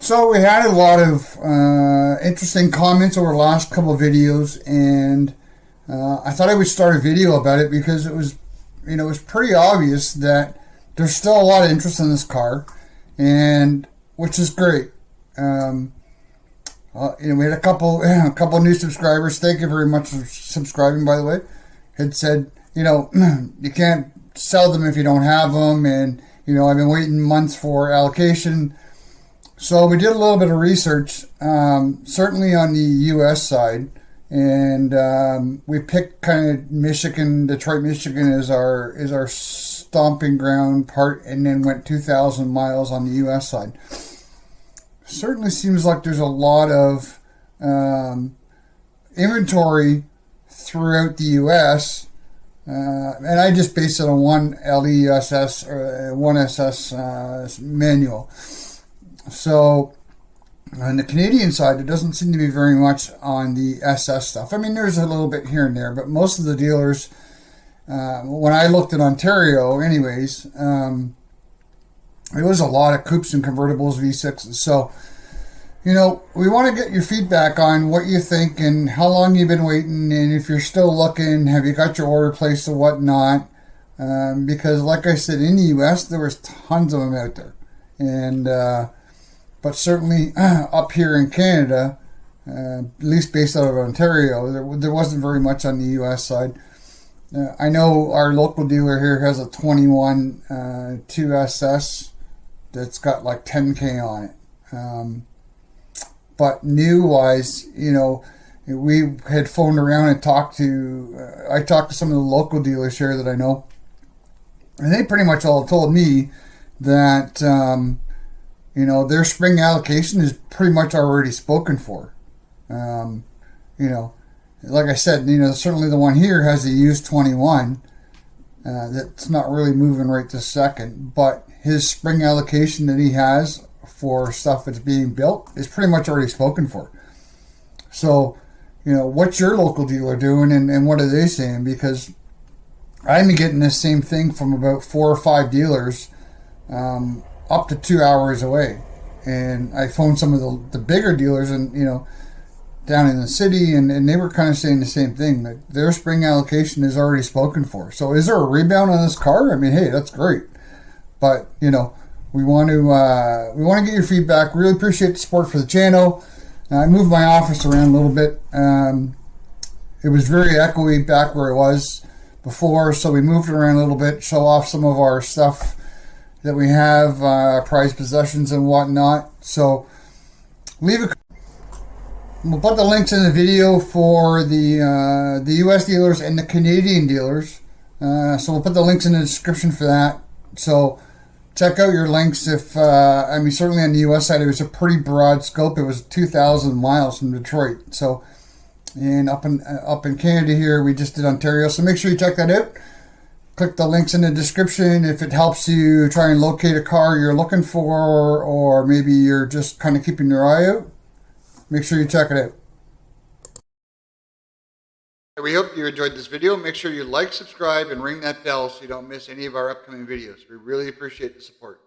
So we had a lot of interesting comments over the last couple of videos, and I thought I would start a video about it because it was pretty obvious that there's still a lot of interest in this car, and which is great. We had a couple a couple new subscribers. Thank you very much for subscribing, by the way. Had said, you can't sell them if you don't have them, and I've been waiting months for allocation. So we did a little bit of research, certainly on the U.S. side, and we picked kind of Detroit, Michigan, as our stomping ground part, and then went 2,000 miles on the U.S. side. Certainly seems like there's a lot of inventory throughout the U.S., and I just based it on one LESS or one SS manual. So on the Canadian side, there doesn't seem to be very much on the SS stuff. I mean, there's a little bit here and there, but most of the dealers, when I looked at Ontario anyways, there was a lot of coupes and convertibles, V6s. So, we want to get your feedback on what you think and how long you've been waiting, and if you're still looking, have you got your order placed or whatnot. Because like I said, in the U.S., there was tons of them out there. And, but certainly up here in Canada, at least based out of Ontario, there wasn't very much on the U.S. side. I know our local dealer here has a 21 2SS that's got like 10K on it. But new-wise, we had phoned around and I talked to some of the local dealers here that I know, and they pretty much all told me that their spring allocation is pretty much already spoken for. Like I said, certainly the one here has a used 21 that's not really moving right this second, but his spring allocation that he has for stuff that's being built is pretty much already spoken for. So, what's your local dealer doing, and what are they saying? Because I'm getting this same thing from about 4 or 5 dealers, up to 2 hours away. And I phoned some of the bigger dealers and down in the city, and they were kind of saying the same thing, that their spring allocation is already spoken for. So is there a rebound on this car? I mean, hey, that's great. But we want to get your feedback. Really appreciate the support for the channel. I moved my office around a little bit. It was very echoey back where it was before, so we moved it around a little bit, show off some of our stuff that we have, prized possessions and whatnot. So we'll put the links in the video for the US dealers and the Canadian dealers. So we'll put the links in the description for that. So check out your links. If certainly on the US side, it was a pretty broad scope. It was 2,000 miles from Detroit. So, and up in Canada here, we just did Ontario. So make sure you check that out. Click the links in the description if it helps you try and locate a car you're looking for, or maybe you're just kind of keeping your eye out. Make sure you check it out. We hope you enjoyed this video. Make sure you like, subscribe, and ring that bell so you don't miss any of our upcoming videos. We really appreciate the support.